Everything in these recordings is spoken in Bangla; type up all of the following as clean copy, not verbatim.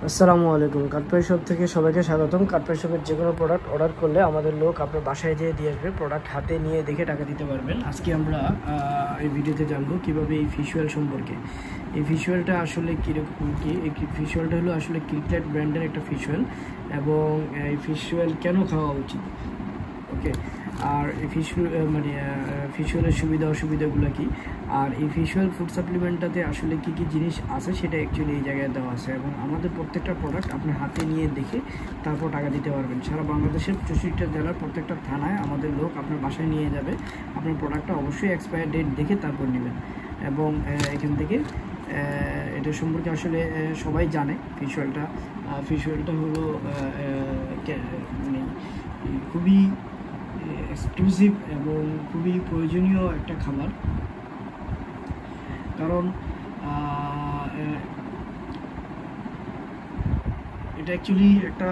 আসসালামু আলাইকুম। কাঠপাই শপ থেকে সবাইকে স্বাগতম। কাঠপাই শপের যে কোনো প্রোডাক্ট অর্ডার করলে আমাদের লোক আপনার বাসায় যেয়ে দিয়ে আসবে, প্রোডাক্ট হাতে নিয়ে দেখে টাকা দিতে পারবেন। আজকে আমরা এই ভিডিওতে জানবো কীভাবে এই ফিশওয়েল সম্পর্কে। এই ফিশওয়েলটা আসলে কীরকম কি, এই ফিশওয়েলটা হলো আসলে ক্রিকলেট ব্র্যান্ডের একটা ফিশওয়েল, এবং এই ফিশওয়েল কেন খাওয়া উচিত, ওকে। আর এই ফিশওয়েলের সুবিধা অসুবিধাগুলো কি, আর এই ফিশওয়েল ফুড সাপ্লিমেন্টটাতে আসলে কি কি জিনিস আছে সেটা অ্যাকচুয়ালি এই জায়গায় দেওয়া আছে, এবং আমাদের প্রত্যেকটা প্রোডাক্ট আপনি হাতে নিয়ে দেখে তারপর টাকা দিতে পারবেন। সারা বাংলাদেশের 64টা জেলার প্রত্যেকটা থানায় আমাদের লোক আপনার বাসায় নিয়ে যাবে। আপনার প্রোডাক্টটা অবশ্যই এক্সপায়ার ডেট দেখে তারপর নেবেন, এবং এখান থেকে এটা সম্পর্কে আসলে সবাই জানে। ফিশওয়েলটা হলো মানে খুবই এক্সক্লুসিভ এবং খুবই প্রয়োজনীয় একটা খাবার, কারণ এটা অ্যাকচুয়ালি একটা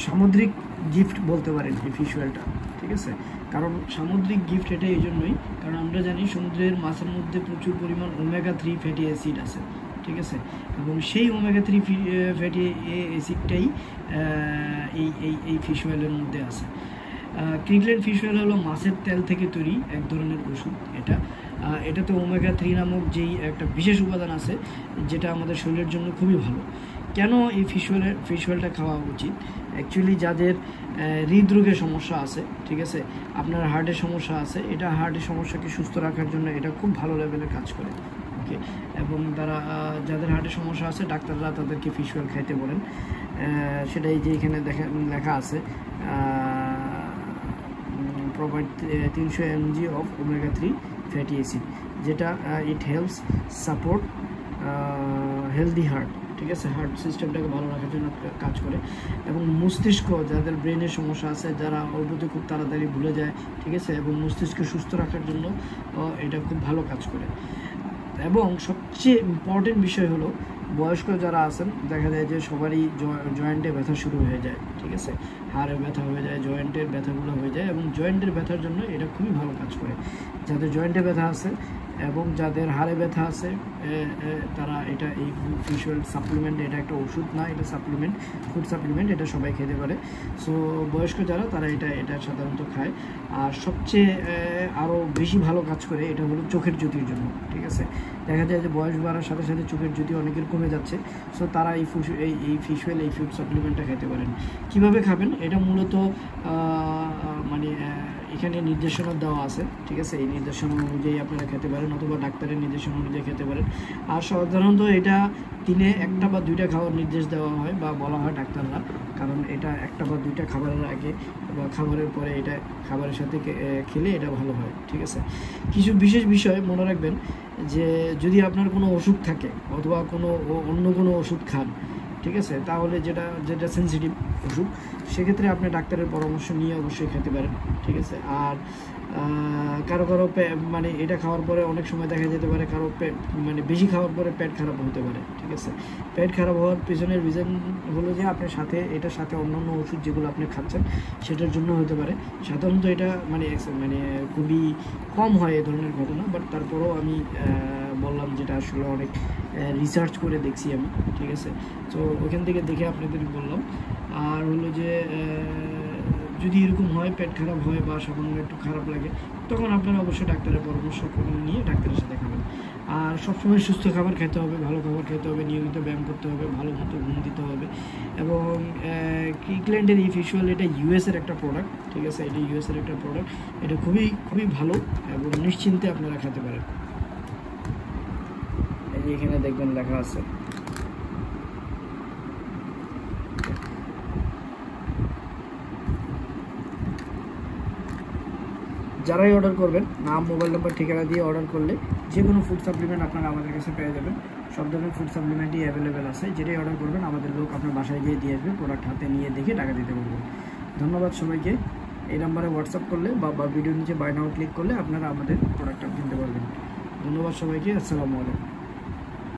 সামুদ্রিক গিফট বলতে পারেন এই ফিশওয়েলটা, ঠিক আছে। কারণ সামুদ্রিক গিফট এটা এই জন্যই কারণ আমরা জানি সমুদ্রের মাছের মধ্যে প্রচুর পরিমাণ ওমেগা 3 ফ্যাটি অ্যাসিড আছে, ঠিক আছে, এবং সেই ওমেগা 3 ফ্যাটি অ্যাসিডটাই এই ফিশওয়েলের মধ্যে আছে। ক্রিকলেট ফিশওয়েল হলো মাছের তেল থেকে তৈরি এক ধরনের ওষুধ। এটাতে ওমেগা 3 নামক যেই একটা বিশেষ উপাদান আছে, যেটা আমাদের শরীরের জন্য খুবই ভালো। কেন এই ফিশওয়েলটা খাওয়া উচিত? অ্যাকচুয়ালি যাদের হৃদরোগের সমস্যা আছে, ঠিক আছে, আপনার হার্টের সমস্যা আছে, এটা হার্টের সমস্যাকে সুস্থ রাখার জন্য এটা খুব ভালো লেভেলে কাজ করে, ওকে। এবং যাদের হার্টের সমস্যা আছে ডাক্তাররা তাদেরকে ফিশওয়েল খাইতে বলেন। সেটাই যে এখানে লেখা আছে, provide 300 mg of omega 3 fatty acid, যেটা it helps support healthy heart, ঠিক আছে, হার্ট সিস্টেমটাকে ভালো রাখার জন্য কাজ করে। এবং মস্তিষ্ক, যাদের ব্রেনের সমস্যা আছে, যারা অল্পতে খুব তাড়াতাড়ি ভুলে যায়, ঠিক আছে, এবং মস্তিষ্ক সুস্থ রাখার জন্য এটা খুব ভালো কাজ করে। এবং সবচেয়ে ইম্পর্টেন্ট বিষয় হলো, বয়স্ক যারা আছেন দেখা যায় যে সবারই জয়েন্টে ব্যথা শুরু হয়ে যায়, ঠিক আছে, হাড়ে ব্যথা হয়ে যায়, জয়েন্টের ব্যথাগুলো হয়ে যায়, এবং জয়েন্টের ব্যথার জন্য এটা খুবই ভালো কাজ করে। যাদের জয়েন্টে ব্যথা আছে এবং যাদের হাড়ে ব্যথা আছে তারা এই ফিশওয়েল সাপ্লিমেন্ট, এটা একটা ওষুধ না, এটা সাপ্লিমেন্ট, ফুড সাপ্লিমেন্ট, এটা সবাই খেতে পারে। সো বয়স্ক যারা তারা এটা সাধারণত খায়। আর সবচেয়ে আরও বেশি ভালো কাজ করে এটা হলো চোখের জ্যোতির জন্য, ঠিক আছে। দেখা যায় যে বয়স বাড়ার সাথে সাথে চোখের জ্যোতি অনেকের কমে যাচ্ছে, সো তারা এই ফিশওয়েল এই ফুড সাপ্লিমেন্টটা খেতে পারেন। কীভাবে খাবেন? এটা মূলত এখানে নির্দেশনা দেওয়া আছে, ঠিক আছে, এই নির্দেশনা অনুযায়ী আপনারা খেতে পারেন, অথবা ডাক্তারের নির্দেশনা অনুযায়ী খেতে পারেন। আর সাধারণত এটা দিনে 1টা বা 2টা খাওয়ার নির্দেশ দেওয়া হয় বা বলা হয় ডাক্তাররা, কারণ এটা 1টা বা 2টা খাবারের আগে বা খাবারের পরে এটা খাবারের সাথে খেলে এটা ভালো হয়, ঠিক আছে। কিছু বিশেষ বিষয় মনে রাখবেন, যে যদি আপনার কোনো অসুখ থাকে অথবা অন্য কোনো ওষুধ খান, ঠিক আছে, তাহলে যেটা সেন্সিটিভ ওষুধ, সেক্ষেত্রে আপনি ডাক্তারের পরামর্শ নিয়ে অবশ্যই খেতে পারেন, ঠিক আছে। আর কারো এটা খাওয়ার পরে অনেক সময় দেখা যেতে পারে কারো বেশি খাওয়ার পরে পেট খারাপ হতে পারে, ঠিক আছে। পেট খারাপ হওয়ার পিছনের রিজন হলো যে আপনার এটার সাথে অন্যান্য ওষুধ যেগুলো আপনি খাচ্ছেন সেটার জন্য হতে পারে। সাধারণত এটা খুবই কম হয় এই ধরনের ঘটনা, বাট তারপরেও আমি বললাম যেটা আসলে অনেক রিসার্চ করে দেখছি আমি, ঠিক আছে। তো ওখান থেকে দেখে আপনাদের বললাম। আর হলো যে যদি এরকম হয়, পেট খারাপ হয় বা সামান্য একটু খারাপ লাগে, তখন আপনারা অবশ্যই ডাক্তারের পরামর্শ নিয়ে ডাক্তারের সাথে খাবেন। আর সবসময় সুস্থ খাবার খেতে হবে, ভালো খাবার খেতে হবে, নিয়মিত ব্যায়াম করতে হবে, ভালো মতো ঘুম দিতে হবে। এবং ক্রিকল্যান্ডের এই ফিশওয়েল, এটা ইউএসের একটা প্রোডাক্ট, ঠিক আছে, এটা ইউএসের একটা প্রোডাক্ট, এটা খুবই খুবই ভালো এবং নিশ্চিন্তে আপনারা খেতে পারেন। এই যে এখানে দেখবেন লেখা আছে। যারাই অর্ডার করবেন, নাম, মোবাইল নাম্বার, ঠিকানা দিয়ে অর্ডার করলে যে কোনো ফুড সাপ্লিমেন্ট আপনারা আমাদের কাছে পেয়ে যাবেন। সব ধরনের ফুড সাপ্লিমেন্টই অ্যাভেলেবেল আছে। যেটাই অর্ডার করবেন আমাদের লোক আপনার বাসায় গিয়ে দিয়ে আসবে, প্রোডাক্ট হাতে নিয়ে দেখে টাকা দিতে পারবেন। ধন্যবাদ সবাইকে। এই নাম্বারে হোয়াটসঅ্যাপ করলে বা ভিডিওর নিচে বাই নাও ক্লিক করলে আপনারা আমাদের প্রোডাক্টটা কিনতে পারবেন। ধন্যবাদ সবাইকে। আসসালামু আলাইকুম।